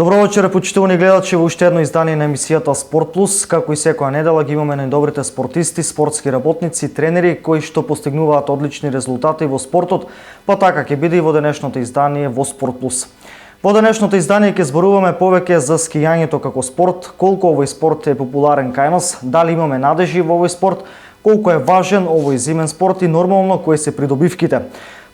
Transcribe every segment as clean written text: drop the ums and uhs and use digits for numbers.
Добро вечер, почитувани гледачи, во уште едно издание на емисијата Спорт Плюс. Како и секоја недела ги имаме најдобрите спортисти, спортски работници, тренери кои што постигнуваат одлични резултати во спортот, па така ќе биде и во денешното издание во Спорт Плюс. Во денешното издание ќе зборуваме повеќе за скијањето како спорт, колку овој спорт е популарен кај нас, дали имаме надежи во овој спорт, колку е важен овој зимен спорт и нормално кои се придобивките.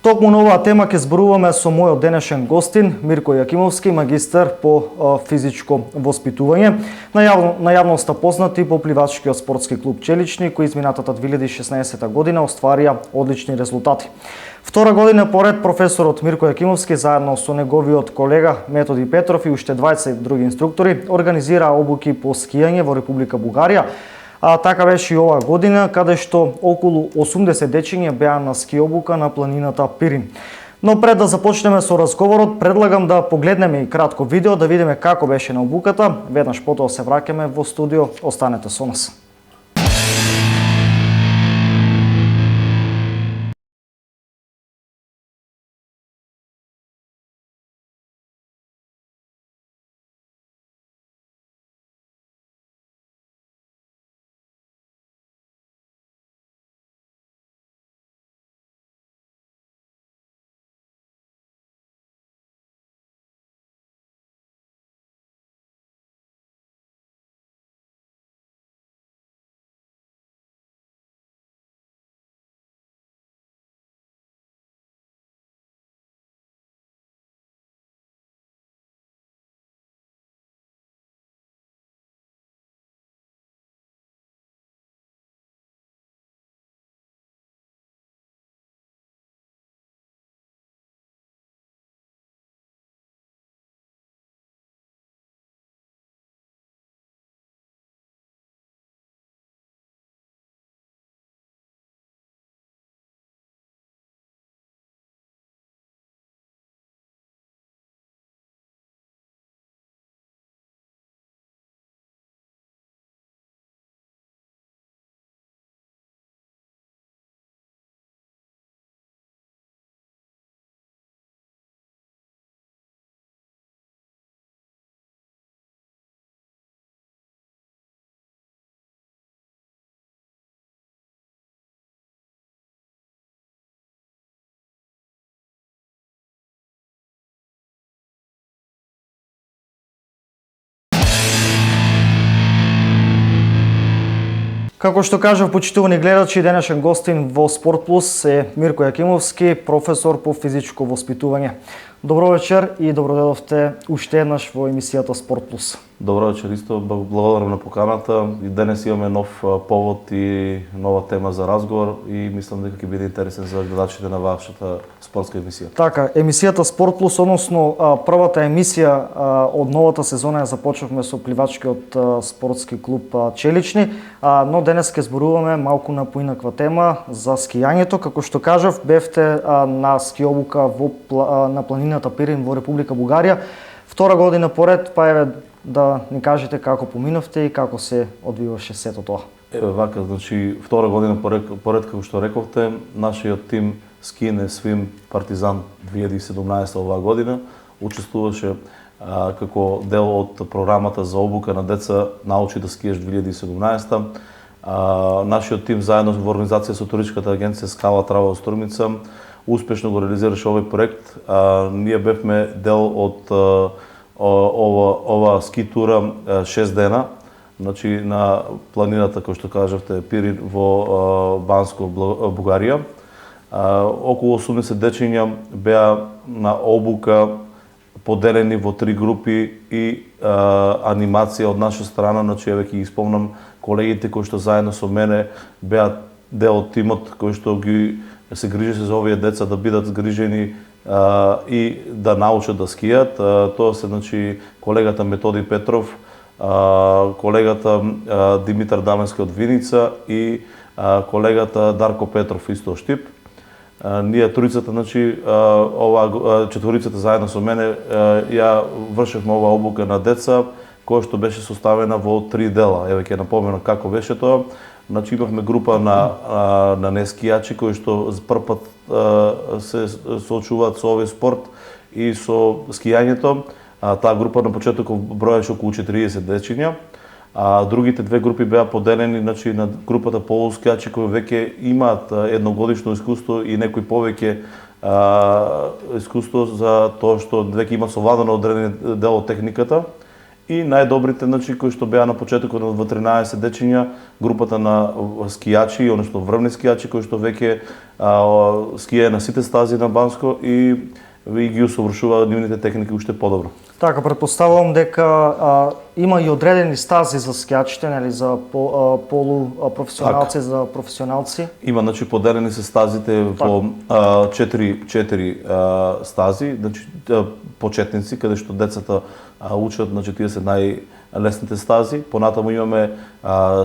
Токму на оваа тема ќе зборуваме со мојот денешен гостин Мирко Јакимовски, магистар по физичко воспитување, на јавноста познат и по пливачкиот спортски клуб Челични, кој изминатата 2016 година остварија одлични резултати. Втора година поред професорот Мирко Јакимовски заедно со неговиот колега Методи Петров и уште 20 други инструктори организираа обуки по скијање во Република Бугарија. Така беше и оваа година, каде што околу 80 дечиња беа на ски обука на планината Пирин. Но пред да започнеме со разговорот, предлагам да погледнеме и кратко видео, да видиме како беше на обуката. Веднаш потоа се враќаме во студио. Останете со нас. Како што кажав, почитувани гледачи, денешен гостин во Спорт Плюс е Мирко Јакимовски, професор по физичко воспитување. Добро вечер и добродојдовте уште еднаш во емисијата Спорт Плюс. Добро вечер, исто благодарам на поканата. И денес имаме нов повод и нова тема за разговор и мислам дека ќе биде интересен за гледачите на вашата спортска емисија. Така, емисијата Спорт Плюс, односно првата емисија од новата сезона ја започнавме со пливачкиот спортски клуб Челични, но денес ќе зборуваме малку на поинаква тема за скијањето. Како што кажав, бевте на ски обука на планината Пирин во Република Бугарија. Втора година поред, па еве да ни кажете како поминавте и како се одвиваше сето тоа. Еве вака, значи втора година поред како што рековте, нашиот тим Скине Свим Партизан 2017 оваа година учествуваше како дел од програмата за обука на деца Научи да скиеш 2017. Нашиот тим заедно во организација со туристичката агенција Скала Трава Струмица успешно го реализираше овој проект. Ние бевме дел од ова ски тура 6 дена, значи на планината, кој што кажавте, Пирин во Банско, Бугарија. Околу 80 дечиња беа на обука поделени во 3 групи и анимација од наша страна, значи еве ќе ги спомнам колегите кои што заедно со мене беа дел од тимот кој што ги се грижеше за овие деца да бидат згрижени и да научат да скијат. Тоа се значи колегата Методи Петров, колегата Димитар Даменски од Виница и колегата Дарко Петров исто од Штип. Ние трицата, значи четворицата заедно со мене ја вршевме оваа обука на деца која што беше составена во 3 дела. Еве ќе напоменам како беше тоа. Значи имавме група на нескијачи кои што за прв пат се соочуваат со овој спорт и со скијањето. Таа група на почетоков броеше околу 40 дечиња. Другите две групи беа поделени, значи на групата полускијачи кои веќе имаат едногодишно искуство и некои повеќе искуство за тоа што веќе имаат совладано одреден дел од техниката. И најдобрите, значи, кои што беа на почетокот од 13 дечиња, групата на скијачи, односно врвни скијачи, кои што веќе скијаат на сите стази на Банско и ги усовршуваат нивните техники уште подобро. Така, претпоставувам дека има и одредени стази за скијачите, нели, за полупрофесионалци, за професионалци. Има, значи, поделени се стазите во 4 стази, значи почетници, каде што децата учат, значи тие се најлесните стази. Понатаму имаме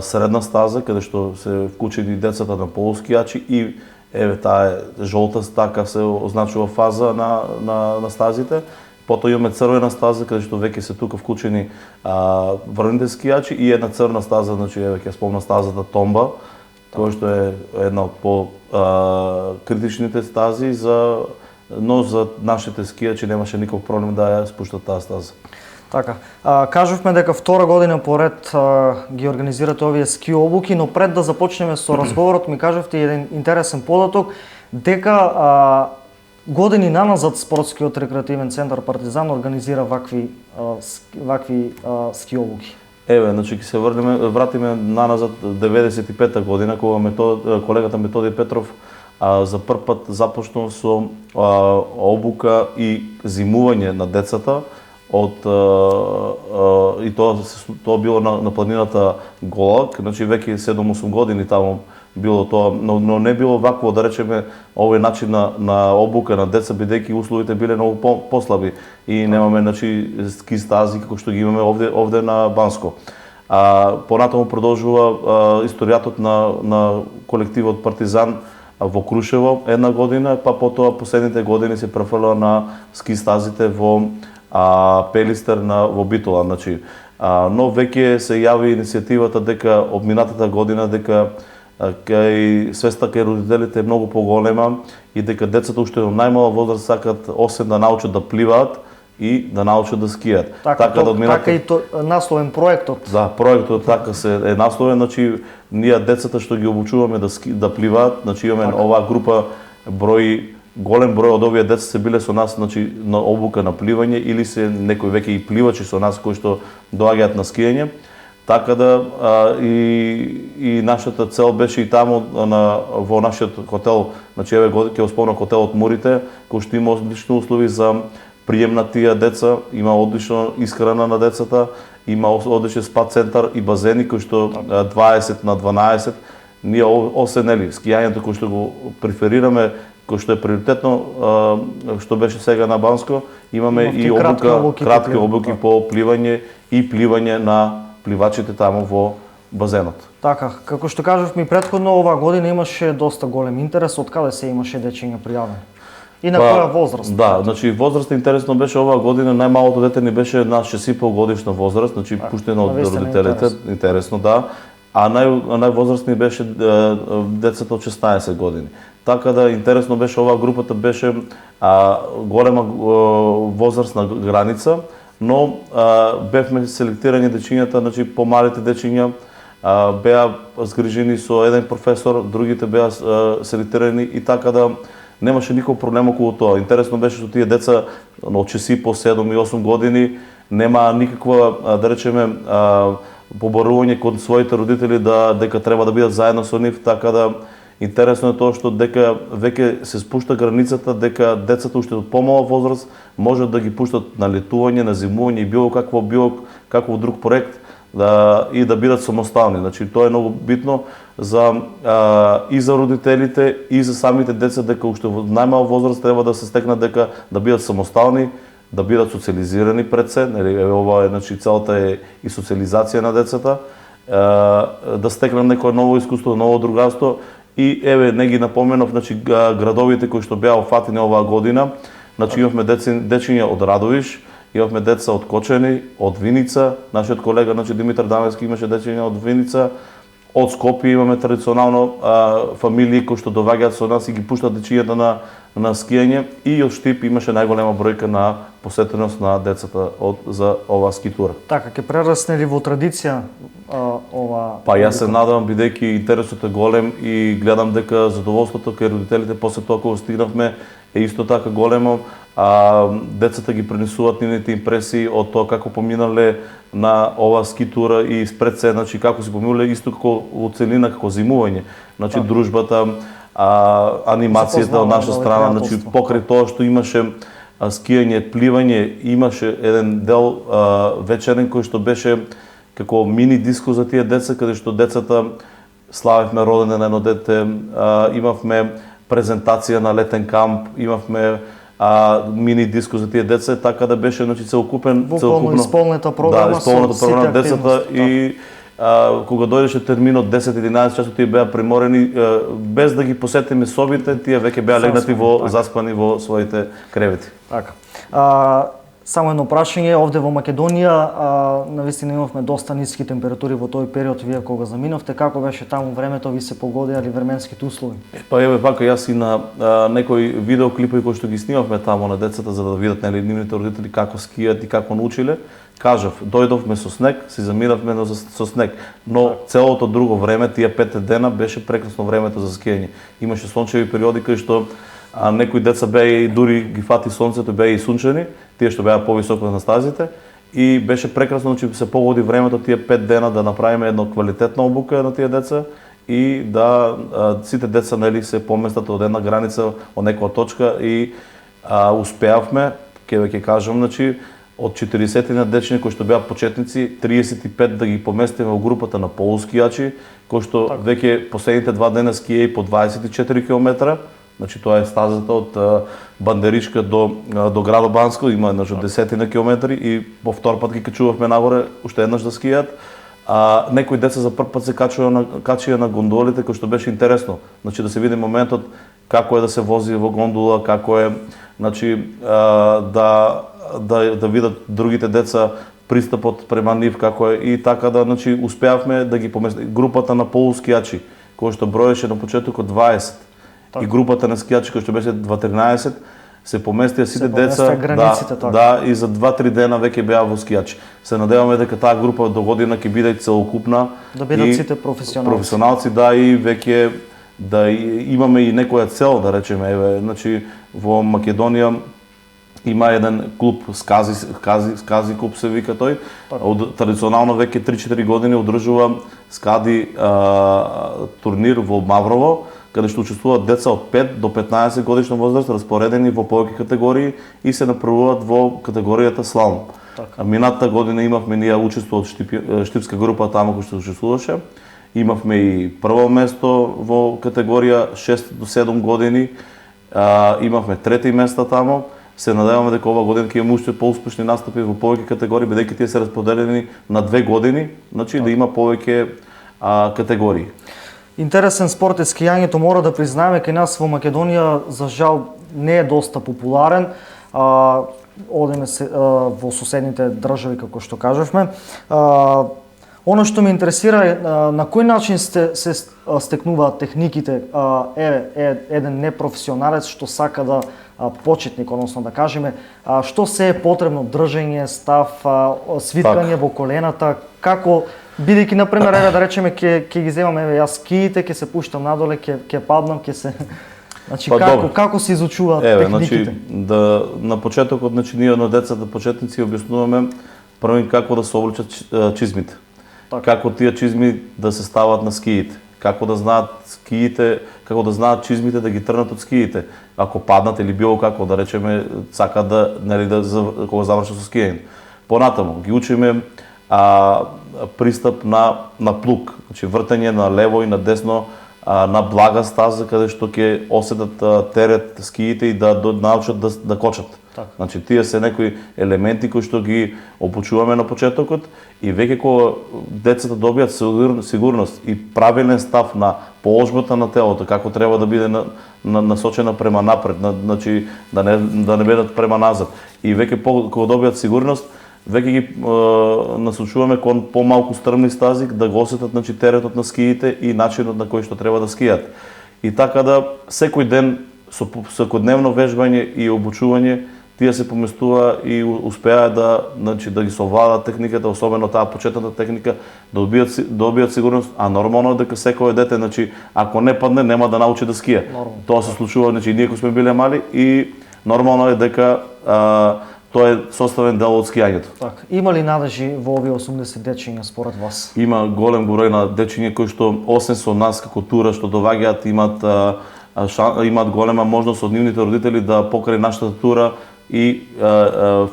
средна стаза, каде што се вклучени децата на полускијачи и еве таа е жолта, така се означува фаза на стазите. Потоа имаме црвена стаза, каде што веќе се тука вклучени врвните скијачи и една црвена стаза, значи еве ќе спомна стазата Томба, која што е една од критичните стази но за нашите скијачи немаше никаков проблем да ја спуштат таа стаза. Така, кажувме дека втора година поред ги организирате овие ски обуки, но пред да започнеме со разговорот ми кажавте еден интересен податок дека години наназад спортскиот рекреативен центар Партизан организира вакви ски обуки. Еве, значи ќе се вратиме наназад 95-та година кога колегата Методи Петров за прв пат започнал со обука и зимување на децата и тоа било на планината Голак, значи веќе 7-8 години таму било тоа, но не било вакво, да речеме, овој начин на обука на деца, бидејќи условите биле многу послаби и немаме, значи, ски стази како што ги имаме овде на Банско. Понатаму продолжува историјатот на колективот Партизан во Крушево една година, па потоа последните години се префрла на ски стазите во Пелистер во Битола, значи. Но веќе се јави иницијативата дека од минатата година дека кај свеста кај родителите е многу поголема и дека децата уште во најмала возраст сакат освен да научат да пливаат и да научат да скијат. Така и насловен проектот. Да, проектот така е насловен, значи ние децата што ги обучуваме да пливаат, значи имаме оваа група голем број од овие деца се биле со нас, значи на обука на пливање или се некои веќе и пливачи со нас кои што доаѓаат на скијање. Така да и нашата цел беше и таму во нашиот хотел, значи еве ќе спомнам хотелот Мурите, кој што има одлични услови за прием на тие деца, има одлична исхрана на децата, има одличен спа центар и базени кои што 20 на 12. Ние освен скијањето кој што го преферираме, кој што е приоритетно, што беше сега на Банско, имаме и кратки обуки по пливање и пливање на пливачите таму во базенот. Така, како што кажавме и претходно, оваа година имаше доста голем интерес, од каде се имаше дечиња пријавени? И на која возраст? Да, значи возраста интересно беше оваа година, најмалото дете ни беше на 6,5 годишна возраст, значи пуштено од родителите, интересно, да. А највозрастни беше децата од 16 години. Така да интересно беше оваа групата, беше голема возрастна граница, но бевме селектирани дечињата, значи помалите дечиња беа згрижени со еден професор, другите беа селектирани и така да немаше никој проблем околу тоа. Интересно беше што тие деца од 6 по 7 и 8 години нема никаква, да речеме, поборување кон своите родители дека треба да бидат заедно со нив, така да интересно е тоа што дека веќе се спушта границата дека децата уште од помала возраст можат да ги пуштат на летување, на зимување и било каков друг проект и да бидат самостални. Значи тоа е многу битно и за родителите и за самите деца, дека уште во најмал возраст треба да се стекнат дека да бидат самостални, да бидат социализирани пред се, нели ова е, значи целта е и социализација на децата, да стекнат некое ново искуство, ново другарство. И еве не ги напоменав, значи градовите кои што беа офатени оваа година, значи имавме дечиња од Радовиш, имавме деца од Кочани, од Виница, нашиот колега, значи Димитар Дамевски имаше дечиња од Виница, од Скопје имаме традиционално фамилии кои што доаѓаат со нас и ги пуштат дечињата на скијање, и од Штип имаше најголема бројка на посетеност на децата за оваа ски тура. Така, ќе прерасне ли во традиција ова? Па јас се надевам, бидејќи интересот е голем и гледам дека задоволството кај родителите после тоа кога стигнавме е исто така големо. Децата ги пренесуваат нивните импресии од тоа како поминале на оваа ски тура и спред се, значи како си поминале исто како во целина, како зимување. Значи дружбата, анимацијата од наша страна, значи покрај тоа што имаше скијање, пливање, имаше еден дел вечерен кој што беше како мини диско за тие деца, каде што децата славевме родене на едно дете, имавме презентација на летен камп, имавме мини диско за тие деца, така да беше, значи, целокупно исполнета програма, исполнета програма на децата. И кога дојдеше терминот 10-11 часот, тие беа приморени, без да ги посетиме собите, тие веќе беа легнати заспани во своите кревети. Така. Само едно прашање, овде во Македонија навистина имавме доста ниски температури во тој период, вие кога заминовте, како беше таму времето, ви се погодија ли временските услови? Па еве вака, јас и на некои видеоклипови кои што ги снимавме таму на децата за да видат нивните родители како скијат и како научиле, кажав, дојдовме со снег, си заминавме со снег, но целото друго време, тие 5 дена беше прекрасно времето за скијање. Имаше сончеви периоди кај што некои деца беа и дури ги фати сонцето, беа и сунчени, тие што беа повисоко на стазите, и беше прекрасно, че се погоди времето тие 5 дена да направиме една квалитетна обука на тие деца и да сите деца нели се поместат од една граница, од некоја точка, и успеавме, ќе кажам, значи од 40 на дечни кои што беа почетници, 35 да ги поместиме во групата на полускијачи, кои што веќе последните 2 дена скијаи по 24 км. Значи тоа е стазата од Бандеричка до Градо Банско, има значи 10 километри, и по втор пат ги качувавме нагоре уште еднаш да скијат. Некои деца за прв пат се качија на гондолите, кој што беше интересно. Значи да се види моментот како е да се вози во гондола, како е, значи да видат другите деца пристапот према нив, како е, и така да, значи успеавме да ги поместиме групата на полускијачи, кој што броеше на почетокот 20. И групата на скијачи кој што беше 13, се поместија сите деца, и за 2-3 дена веќе беа во скијачи. Се надеваме дека таа група до година ќе биде целокупна, да бидат сите професионалци, и веќе да имаме и некоја цел, да речеме, еве, значи во Македонија има еден клуб, Скази клуб се вика тој, традиционално веќе 3-4 години одржува скади турнир во Маврово, каде што учествуваат деца од 5 до 15 годишна возраст, распоредени во повеќе категории и се направуваат во категоријата слалом. Минатата година имавме ние учество од штипска група таму кој што учествуваше. Имавме и прво место во категорија 6 до 7 години. Имавме трети места таму. Се надеваме дека ова година ќе имаме уште поуспешни настапи во повеќе категории, бидејќи тие се расподелени на 2 години, значи да има повеќе категории. Интересен спорт е скијањето, мора да признаеме, кај нас во Македонија за жал не е доста популарен. Одеме во соседните држави, како што кажавме. Оно што ме интересира е на кој начин се стекнуваат техниките. Еден непрофесионалец што сака да почетник, односно да кажеме, што се е потребно, држење, став, свиткање во колената, како, бидејќи например, да речеме, ќе ги земам, јас скиите, ќе се пуштам надоле, ќе паднам, ќе се... Значи, како се изучуваат техниките? Значи, на почетокот, значи, ние на децата почетници објаснуваме прво како да се обличат чизмите. Како тие чизми да се стават на скиите, како да знаат скиите, како да знаат чизмите да ги трнат од скиите. Ако паднат или било како, да речеме, сакат да, нели, кога завршат со скијање. Понатаму ги учиме пристап на плуг, значи вртење на лево и на десно, на блага стаза каде што ќе оседат терет скиите и да научат да кочат. Така. Значи тие се некои елементи кои што ги обучуваме на почетокот и веќе кога децата добијат сигурност и правилен став на положбата на телото, како треба да биде насочена према напред, значи да не бидат према назад. И веќе кога добијат сигурност, веќе ги насочуваме кон помалку стрмни стази да го осетат, значи, теретот на скиите и начинот на кој што треба да скијат. И така да секој ден со секојдневно вежбање и обучување тие се поместува и успеаат да ги совладат техниката, особено таа почетната техника, да добијат сигурност, а нормално е дека секое дете, значи, ако не падне, нема да научи да скија. Тоа се случува, значи, ние кога сме биле мали и нормално е дека тоа е составен дел од скијањето. Така. Има ли надежи во овие 80 дечиња според вас? Има голем број на дечиња кои што освен со нас како тура што доваѓаат имаат голема можност од нивните родители да покрај нашата тура и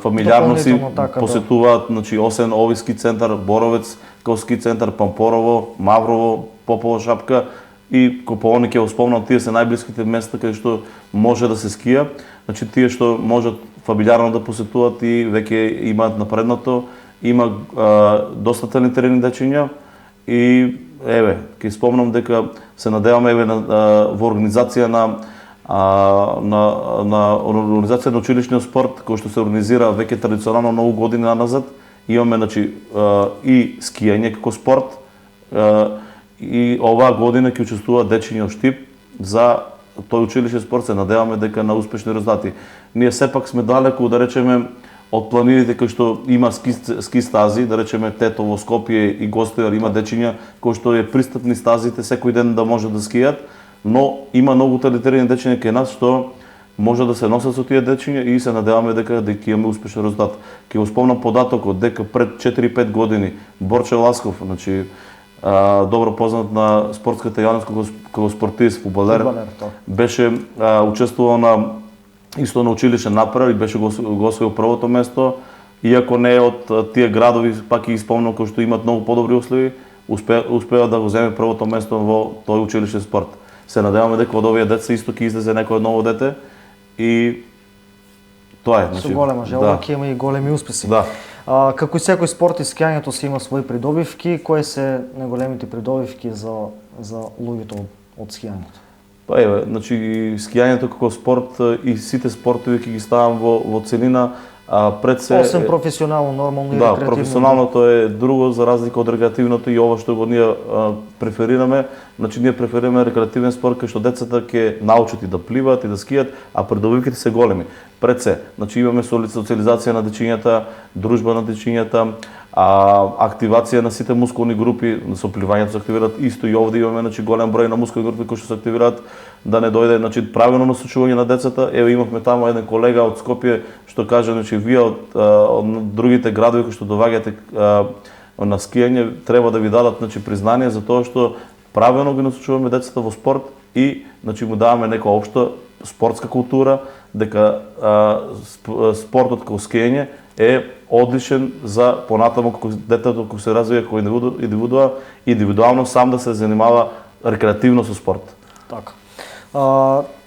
фамилиарно си посетуваат, значи, освен овој ски центар Боровец, како ски центар Пампорово, Маврово, Попова шапка и Копалони, ќе го спомнам, тие се најблиските места каде што може да се скија. Значи тие што можат фамилиарно да посетуваат и веќе имаат напреднато, има доста талентирани дечиња и еве, ќе спомнам дека се надеваме во организација на организација на училишниот спорт кој што се организира веќе традиционално многу години назад. Имаме, значи, и скијање како спорт и оваа година ќе учествува дечиња од Штип за тој училишен спорт. Се надеваме дека на успешни резултати. Ние сепак сме далеку, да речеме, од планините кои што има ски стази, да речеме Тетово, Скопје и Гостојар има дечиња кои што е пристапни стазите секој ден да може да скијат, но има многу талентирани дечиња кај нас што може да се носат со тие дечиња и се надеваме дека ќе имаме успешен резултат. Ќе го спомнам податокот дека пред 4-5 години Борче Ласков, значи добро познат на спортската јавност како спортист, фудбалер, беше учествувал на исто на училишен направ и беше го освоил првото место, иако не е од тие градови, пак ги спомнам, кои што имаат многу подобри услови, успеа да го земе првото место во тој училишен спорт. Се надеваме дека од овие деца исто ќе излезе некој ново дете и тоа е. Значи, со голема желба ќе има и големи успеси. Да. Како и секој спорт, и скијањето си има своји придобивки. Кои се најголемите придобивки за луѓето од скијањето? Па еве, значи скијањето како спорт и сите спортови ќе ги ставам во целина, пред се освен професионално, нормално и рекреативно. Да, професионалното е друго за разлика од рекреативното и ова што го ние преферираме. Значи ние преферираме рекреативен спорт кај што децата ќе научат и да пливаат и да скијат, а придобивките се големи. Пред се, значи имаме социализација на дечињата, дружба на дечињата, активација на сите мускулни групи, со пливањето се активираат исто и овде имаме, значи, голем број на мускулни групи кои што се активираат да не дојде, значи, правилно насочување на децата. Еве имавме таму еден колега од Скопје што каже, значи, вие од другите градови кои што доваѓате на скијање треба да ви дадат, значи, признание за тоа што правилно ги насочуваме децата во спорт и, значи, му даваме некоја општа спортска култура, дека спортот како скијање е одличен за понатаму како детето кога се развива како индивидуално сам да се занимава рекреативно со спорт. Така.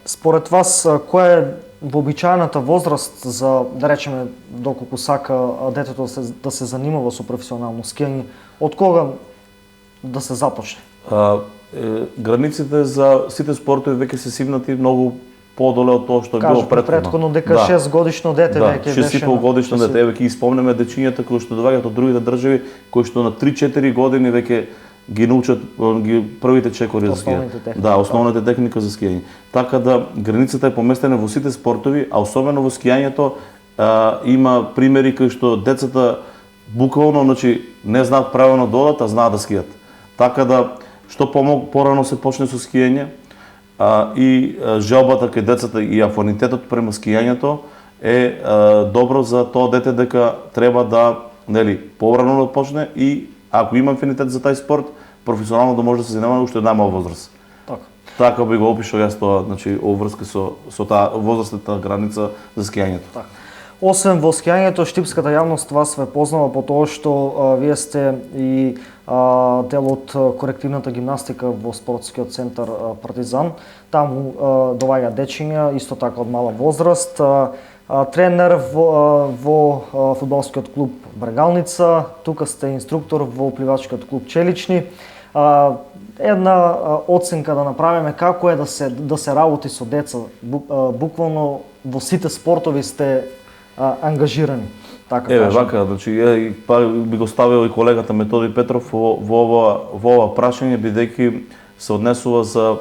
Според вас, која е вообичаената возраст за, да речеме, доколку сака детето да се занимава со професионално скијање, од кога да се започне? Границите за сите спортови веќе се сивнати многу подоле од тоа што е било претходно. Претходно дека 6 годишно дете веќе беше. 6,5 годишно дете. Еве ќе испомнеме дечињата кои што доаѓаат од другите држави, кои што на 3-4 години веќе ги научат првите чекори за скијање. Да, основните техники за скијање. Така да границата е поместена во сите спортови, а особено во скијањето има примери кои што децата буквално, значи, не знаат правилно да одат, а знаат да скијат. Така да што порано се почне со скијање, и желбата кај децата и афинитетот према скијањето е добро за тоа дете дека треба да, нели, порано да почне и ако има афинитет за тај спорт, професионално да може да се занимава уште најмал возраст. Така би го опишал јас тоа, значи, оврска со таа возрастната граница за скијањето. Освен во скијањето, штипската јавност вас ве познава по тоа што вие сте и дел од корективната гимнастика во спортскиот центар Партизан. Таму доаѓа дечиња, исто така од мала возраст. Тренер во фудбалскиот клуб Брегалница, тука сте инструктор во пливачкиот клуб Челични. Една оценка да направиме како е да се работи со деца. Буквално во сите спортови сте ангажирани. Така Еве, кажем. вака, значи, би го ставил и колегата Методи Петров во ова прашање, бидејќи се однесува за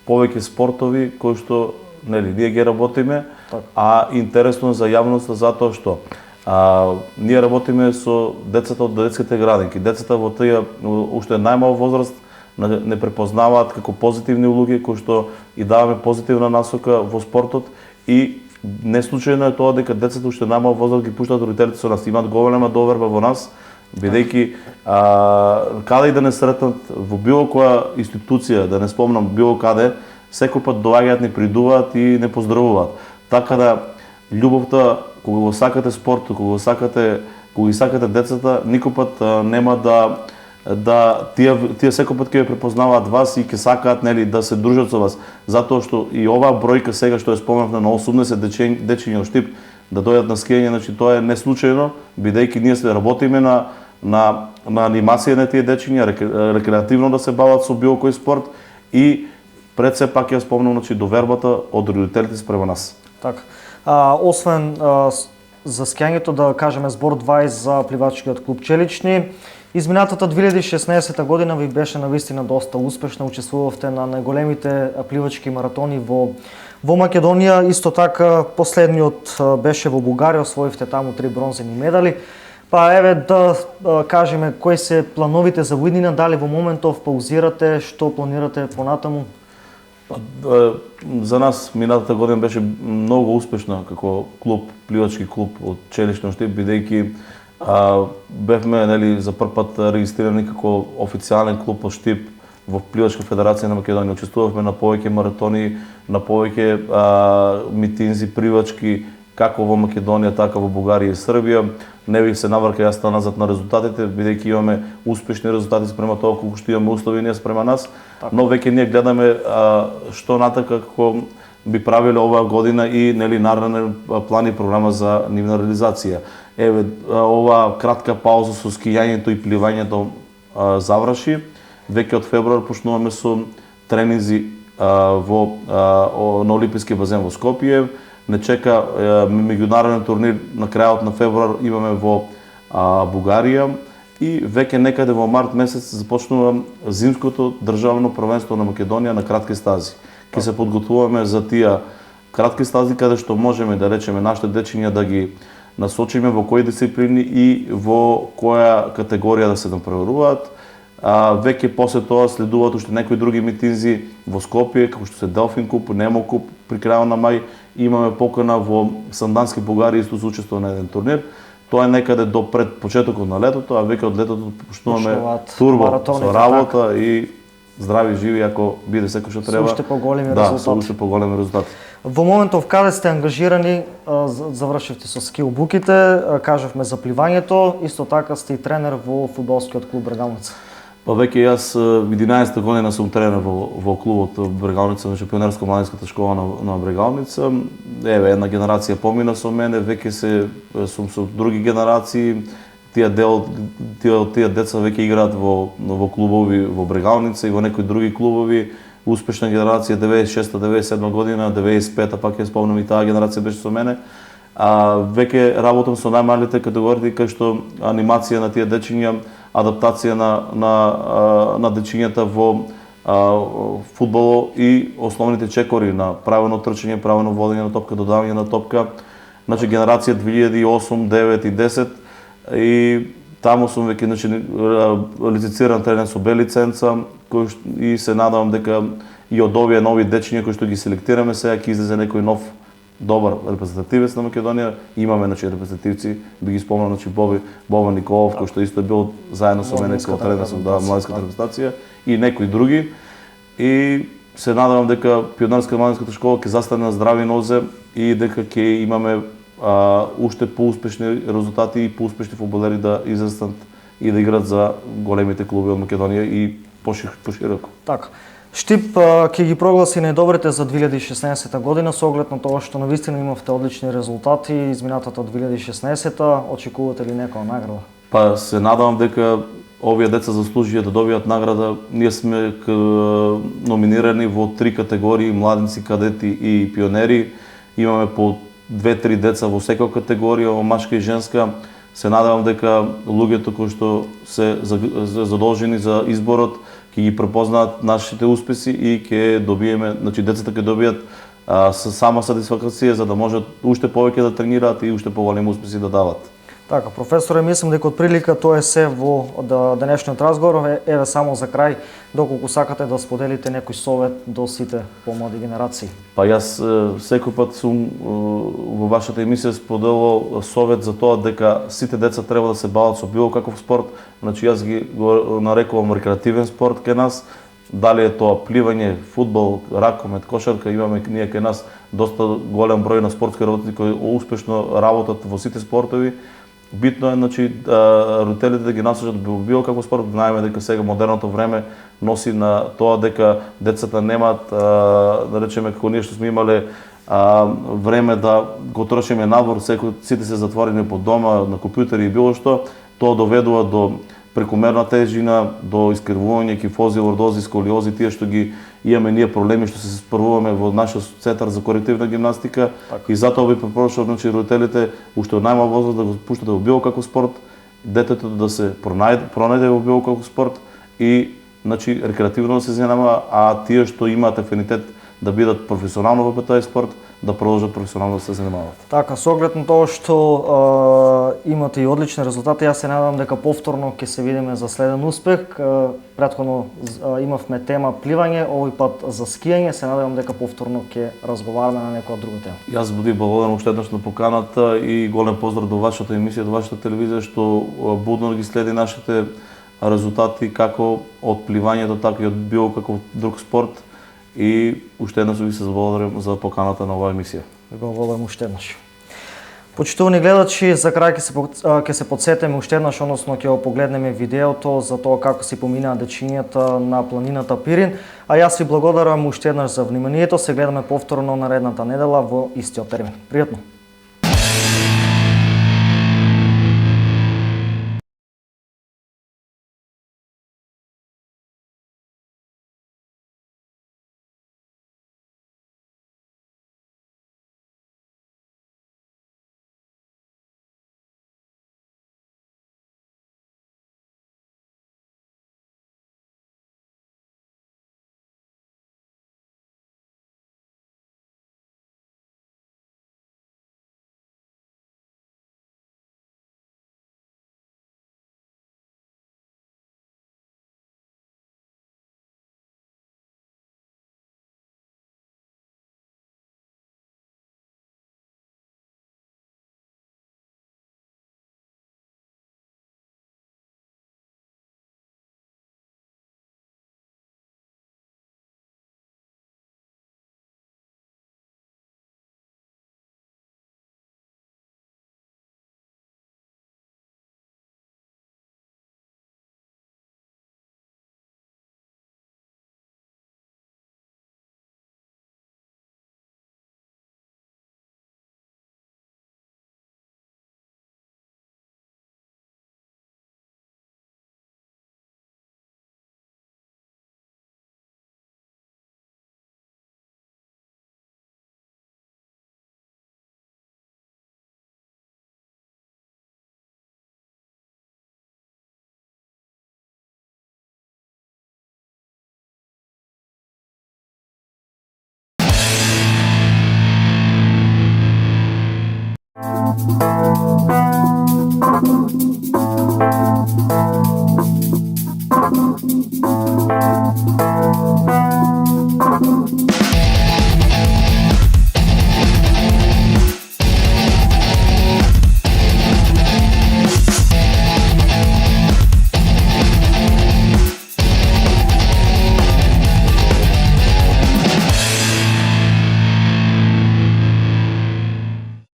повеќе спортови кои што нели ние ги работиме, а интересно за јавноста затоа што ние работиме со децата од детските градинки. Децата во тие уште најмал возраст не препознаваат како позитивни улоги кои што и даваме позитивна насока во спортот и не случајно е тоа дека децата уште најмал возраст ги пуштаат родителите со нас, имаат голема доверба во нас, бидејќи каде и да не сретнат во било која институција, да не спомнам било каде, секој пат доаѓаат, ни придуваат и не поздравуваат. Така да љубовта, кога го сакате спортот, кога ги сакате децата, никој пат нема тие секој пат ќе ве препознаваат вас и ќе сакаат нели да се дружат со вас, затоа што и оваа бројка сега што ја спомнавме на 80 дечиња од Штип да дојдат на скијање, значи тоа е неслучајно, бидејќи ние се работиме на анимација на тие дечиња, рекреативно да се бават со било кој спорт и пред се пак ја спомнам, значи довербата од родителите спрема нас. Така. Освен за скијањето, да кажеме збор 2 за пливачкиот клуб Челични. Изминатата 2016 година ви беше навистина доста успешна, учествувавте на најголемите пливачки маратони во Македонија, исто така последниот беше во Бугарија, освоивте таму 3 бронзени медали. Па еве да кажеме кои се плановите за иднина, дали во моментов паузирате, што планирате понатаму? За нас минатата година беше многу успешна како клуб, пливачки клуб од Челични Штип, бидејќи бевме нели за прв пат регистрирани како официјален клуб од Штип во Пливачка федерација на Македонија. Учествувавме на повеќе маратони, на повеќе митинзи пливачки, како во Македонија, така во Бугарија и Србија. Не бих се наврка јас назад на резултатите, бидејќи имаме успешни резултати спрема тоа колку што имаме услови ние спрема нас, но веќе ние гледаме што натака како би правиле оваа година и нели нареден план и програма за нивна реализација. Еве, ова кратка пауза со скијањето и пливањето заврши. Веќе од февруар почнуваме со тренинзи на Олимписки базен во Скопје. Не чека меѓународен турнир на крајот на февруар имаме во Бугарија и веќе некаде во март месец започнува зимското државно првенство на Македонија на кратки стази. Ќе се подготвуваме за тие кратки стази каде што можеме да речеме нашите дечиња да ги насочиме во кои дисциплини и во која категорија да се напреваруваат. Веќе после тоа следуваат уште некои други митинзи во Скопје, како што се Делфин куп, Немо куп при крајот на мај. Имаме покана во Сандански Бугарија исто за учество на еден турнир. Тоа е некаде до пред почетокот на летото, а веќе од летото почнуваме турбо со работа и здрави живи ако биде секој што треба. Со уште поголеми резултати. Да, со уште поголеми резултати. Во моментов каде сте ангажирани, завршивте со скилбуките, кажавме за пливањето, исто така сте и тренер во фудбалскиот клуб Брегалница. Па веќе јас 11 година сум тренер во клубот Брегалница, значи пионерско младинската школа на Брегалница. Еве, една генерација помина со мене, веќе сум со други генерации. Тие деца веќе играат во клубови во Брегалница и во некои други клубови. Успешна генерација 96-97 година, 95-та пак ја спомнам и таа генерација беше со мене. Веќе работам со најмалите категории кај што анимација на тие дечиња, адаптација на дечињата во фудбало и основните чекори на правилно трчање, правилно водење на топка, додавање на топка. Значи генерација 2008, 9 и 10 и таму сум веќе лиценциран тренер со Б лиценца и се надевам дека и од овие нови дечиња кои што ги селектираме сега ќе излезе некој нов добар репрезентативец на Македонија. Имаме репрезентативци, би ги спомнал Боба Николов кој што исто е бил заедно со мене како тренер со младинската репрезентација и некои други. И се надевам дека пионерска младинската школа ќе застане на здрави нозе и дека ќе имаме уште поуспешни резултати и поуспешни фудбалери да израснат и да играат за големите клуби од Македонија и пошироко. Така. Штип ќе ги прогласи најдобрите за 2016 година со оглед на тоа што навистина имавте одлични резултати изминатата 2016-та, очекувате ли некоја награда? Па се надевам дека овие деца заслужија да добијат награда. Ние сме номинирани во 3 категории: младинци, кадети и пионери. Имаме по 2-3 деца во секоја категорија, машка и женска. Се надевам дека луѓето кои што се задолжени за изборот ќе ги препознаат нашите успеси и ќе добиеме, значи децата ќе добијат сама сатисфакција за да можат уште повеќе да тренираат и уште поголеми успеси да дават. Така, професоре, мислам дека од прилика тоа е се во денешниот разговор. Еве само за крај, доколку сакате да споделите некој совет до сите помлади генерации. Па јас секој пат сум во вашата емисија споделувал совет за тоа дека сите деца треба да се бават со било каков спорт. Значи јас го нарекувам рекреативен спорт кај нас. Дали е тоа пливање, фудбал, ракомет, кошарка, имаме ние кај нас доста голем број на спортски работници кои успешно работат во сите спортови. Битно е, значи, родителите да ги насочат било каков спорт. Знаеме дека сега модерното време носи на тоа дека децата немаат, да речеме, како ние што сме имале време да го трошиме надвор, сите се затворени по дома, на компјутери и било што, тоа доведува до прекомерна тежина, до искривување, кифози, лордози, сколиози, тие што ги имаме ние проблеми што се справуваме во нашиот центар за корективна гимнастика. И затоа би препорачал, значи, родителите уште од најмал возраст да го пуштате во било каков спорт, детето да се пронајде во било каков спорт и, значи, рекреативно да се занимава, а тие што имаат афинитет да бидат професионално во тој спорт, да продолжат професионално да се занимаваат. Така, со оглед на тоа што имате и одлични резултати, јас се надевам дека повторно ќе се видиме за следен успех. Претходно имавме тема пливање, овој пат за скијање, се надевам дека повторно ќе разговараме на некоја друга тема. Јас буди благодарен уште еднаш на поканата и голем поздрав до вашата емисија, до вашата телевизија што будно ги следи нашите резултати како од пливањето, така и од било каков друг спорт. И уште еднаш ви се благодарам за поканата на оваа емисија. Ви благодарам уште еднаш. Почитувани гледачи, за крај ќе се подсетиме уште еднаш, односно ќе го погледнеме видеото за тоа како си поминаа дечињата на планината Пирин, а јас ви благодарам уште еднаш за вниманието. Се гледаме повторно наредната недела во истиот термин. Пријатно. Thank you.